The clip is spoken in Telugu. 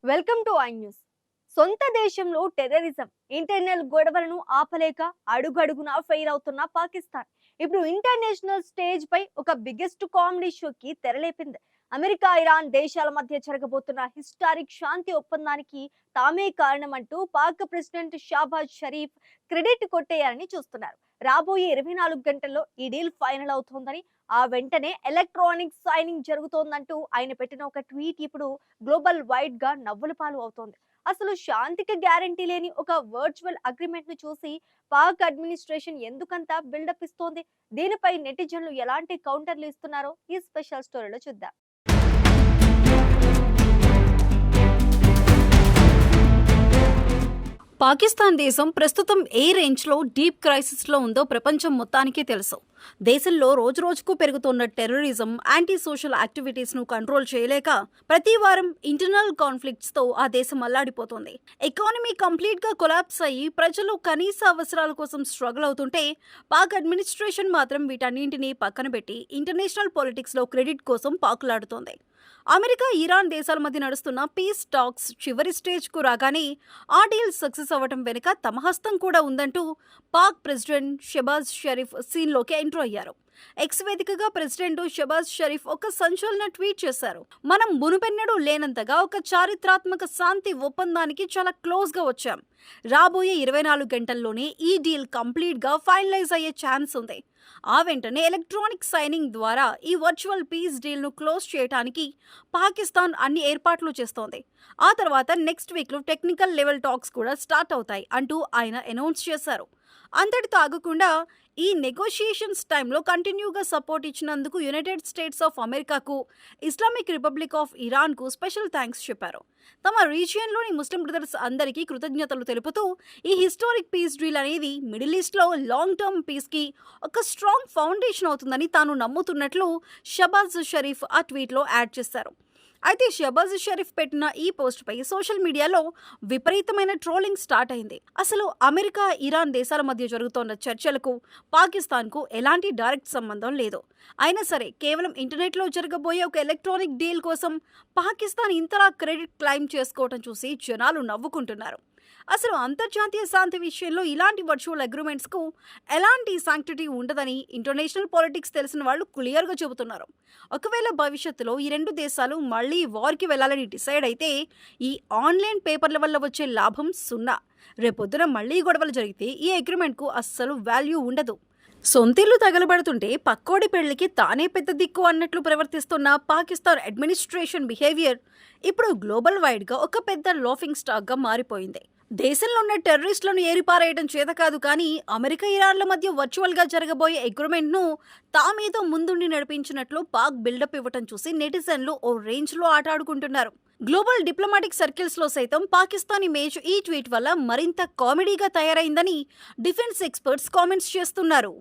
Welcome to I news. సొంత దేశంలో టెర్రరిజం ఇంటర్నల్ గొడవలను ఆపలేక అడుగడుగునా ఫెయిల్ అవుతున్న పాకిస్తాన్ ఇప్పుడు ఇంటర్నేషనల్ స్టేజ్ పై ఒక బిగ్గెస్ట్ కామెడీ షోకి తెరలేపింది. అమెరికా ఇరాన్ దేశాల మధ్య జరగబోతున్న హిస్టారిక్ శాంతి ఒప్పందానికి తామే కారణమంటూ పాక్ ప్రెసిడెంట్ షాబాజ్ షరీఫ్ క్రెడిట్ కొట్టేయాలని చూస్తున్నారు. రాబోయే 24 గంటల్లో ఈ డీల్ ఫైనల్ అవుతోందని, ఆ వెంటనే ఎలక్ట్రానిక్ సైనింగ్ జరుగుతోందంటూ ఆయన పెట్టిన ఒక ట్వీట్ ఇప్పుడు గ్లోబల్ వైడ్ గా నవ్వుల పాలు అవుతోంది. అసలు శాంతికి గ్యారంటీ లేని ఒక వర్చువల్ అగ్రిమెంట్ ను చూసి పాక్ అడ్మినిస్ట్రేషన్ ఎందుకంత బిల్డప్ ఇస్తోంది? దీనిపై నెటిజన్లు ఎలాంటి కౌంటర్లు ఇస్తున్నారో ఈ స్పెషల్ స్టోరీలో చూద్దాం. పాకిస్తాన్ దేశం ప్రస్తుతం ఏ రేంజ్లో డీప్ క్రైసిస్లో ఉందో ప్రపంచం మొత్తానికి తెలుసు. దేశంలో రోజురోజుకు పెరుగుతున్న టెర్రరిజం, యాంటీ సోషల్ యాక్టివిటీస్ను కంట్రోల్ చేయలేక ప్రతి వారం ఇంటర్నల్ కాన్ఫ్లిక్ట్స్తో ఆ దేశం అల్లాడిపోతుంది. ఎకానమీ కంప్లీట్గా కొలాప్స్ అయ్యి ప్రజలు కనీస అవసరాల కోసం స్ట్రగుల్ అవుతుంటే పాక్ అడ్మినిస్ట్రేషన్ మాత్రం వీటన్నింటినీ పక్కన పెట్టి ఇంటర్నేషనల్ పాలిటిక్స్లో క్రెడిట్ కోసం పాకులాడుతోంది. అమెరికా, ఇరాన్ దేశాల మధ్య నడుస్తున్న పీస్ టాక్స్ చివరి స్టేజ్కు రాగానే ఆ డీల్ సక్సెస్ అవ్వడం వెనుక తమ హస్తం కూడా ఉందంటూ పాక్ ప్రెసిడెంట్ షెబాజ్ షరీఫ్ సీన్లోకి ఎంటర్ అయ్యారు. ఎక్స్ వేదికగా ప్రెసిడెంట్ షెబాజ్ షరీఫ్ ఒక సంచలన ట్వీట్ చేశారు. మనం మునుపెన్నడూ లేనంతగా ఒక చారిత్రాత్మక శాంతి ఒప్పందానికి చాలా క్లోజ్ గా వచ్చాం. రాబోయే 24 గంటల్లోనే ఈ డీల్ కంప్లీట్ గా ఫైనలైజ్ అయ్యే ఛాన్స్ ఉంది. ఆ వెంటనే ఎలక్ట్రానిక్ సైనింగ్ ద్వారా ఈ వర్చువల్ పీస్ డీల్ ను క్లోజ్ చేయడానికి పాకిస్తాన్ అన్ని ఏర్పాట్లు చేస్తోంది. ఆ తర్వాత నెక్స్ట్ వీక్ లో టెక్నికల్ లెవెల్ టాక్స్ కూడా స్టార్ట్ అవుతాయి అంటూ ఆయన అనౌన్స్ చేశారు. అంతటితో ఆగకుండా ఈ నెగోషియేషన్స్ టైంలో కంటిన్యూగా సపోర్ట్ ఇచ్చినందుకు యునైటెడ్ స్టేట్స్ ఆఫ్ అమెరికాకు, ఇస్లామిక్ రిపబ్లిక్ ఆఫ్ ఇరాన్కు స్పెషల్ థ్యాంక్స్ చెప్పారు. తమ రీజియన్లోని ముస్లిం బ్రదర్స్ అందరికీ కృతజ్ఞతలు తెలుపుతూ ఈ హిస్టారిక్ పీస్ డీల్ అనేది మిడిల్ ఈస్ట్లో లాంగ్ టర్మ్ పీస్కి ఒక స్ట్రాంగ్ ఫౌండేషన్ అవుతుందని తాను నమ్ముతున్నట్లు షబాజ్ షరీఫ్ ఆ ట్వీట్లో యాడ్ చేశారు. అయితే షబాజ్ షరీఫ్ పెట్టిన ఈ పోస్ట్ పై సోషల్ మీడియాలో విపరీతమైన ట్రోలింగ్ స్టార్ట్ అయింది. అసలు అమెరికా, ఇరాన్ దేశాల మధ్య జరుగుతోన్న చర్చలకు పాకిస్తాన్కు ఎలాంటి డైరెక్ట్ సంబంధం లేదు. అయినా సరే కేవలం ఇంటర్నెట్లో జరగబోయే ఒక ఎలక్ట్రానిక్ డీల్ కోసం పాకిస్తాన్ ఇంతలా క్రెడిట్ క్లెయిమ్ చేసుకోవడం చూసి జనాలు నవ్వుకుంటున్నారు. అసలు అంతర్జాతీయ శాంతి విషయంలో ఇలాంటి వర్చువల్ అగ్రిమెంట్స్కు ఎలాంటి శాంక్టిటీ ఉండదని ఇంటర్నేషనల్ పాలిటిక్స్ తెలిసిన వాళ్ళు క్లియర్గా చెబుతున్నారు. ఒకవేళ భవిష్యత్తులో ఈ రెండు దేశాలు మళ్ళీ వార్కి వెళ్లాలని డిసైడ్ అయితే ఈ ఆన్లైన్ పేపర్ల వల్ల వచ్చే లాభం సున్నా. రేపొద్దున మళ్ళీ గొడవలు జరిగితే ఈ అగ్రిమెంట్కు అస్సలు వాల్యూ ఉండదు. సొంతిల్లు తగలబడుతుంటే పక్కోడి పెళ్లికి తానే పెద్ద దిక్కు అన్నట్లు ప్రవర్తిస్తున్న పాకిస్తాన్ అడ్మినిస్ట్రేషన్ బిహేవియర్ ఇప్పుడు గ్లోబల్ వైడ్గా ఒక పెద్ద లాఫింగ్ స్టాక్గా మారిపోయింది. దేశంలో ఉన్న టెర్రరిస్టులను ఏరిపారేయడం చేత కాదు, కానీ అమెరికా, ఇరాన్ల మధ్య వర్చువల్గా జరగబోయే అగ్రిమెంట్ను తామేదో ముందుండి నడిపించినట్లు పాక్ బిల్డప్ ఇవ్వటం చూసి నెటిజన్లు ఓ రేంజ్లో ఆటాడుకుంటున్నారు. గ్లోబల్ డిప్లొమాటిక్ సర్కిల్స్లో సైతం పాకిస్తాన్ ఇమేజ్ ఈ ట్వీట్ వల్ల మరింత కామెడీగా తయారైందని డిఫెన్స్ ఎక్స్పర్ట్స్ కామెంట్స్ చేస్తున్నారు.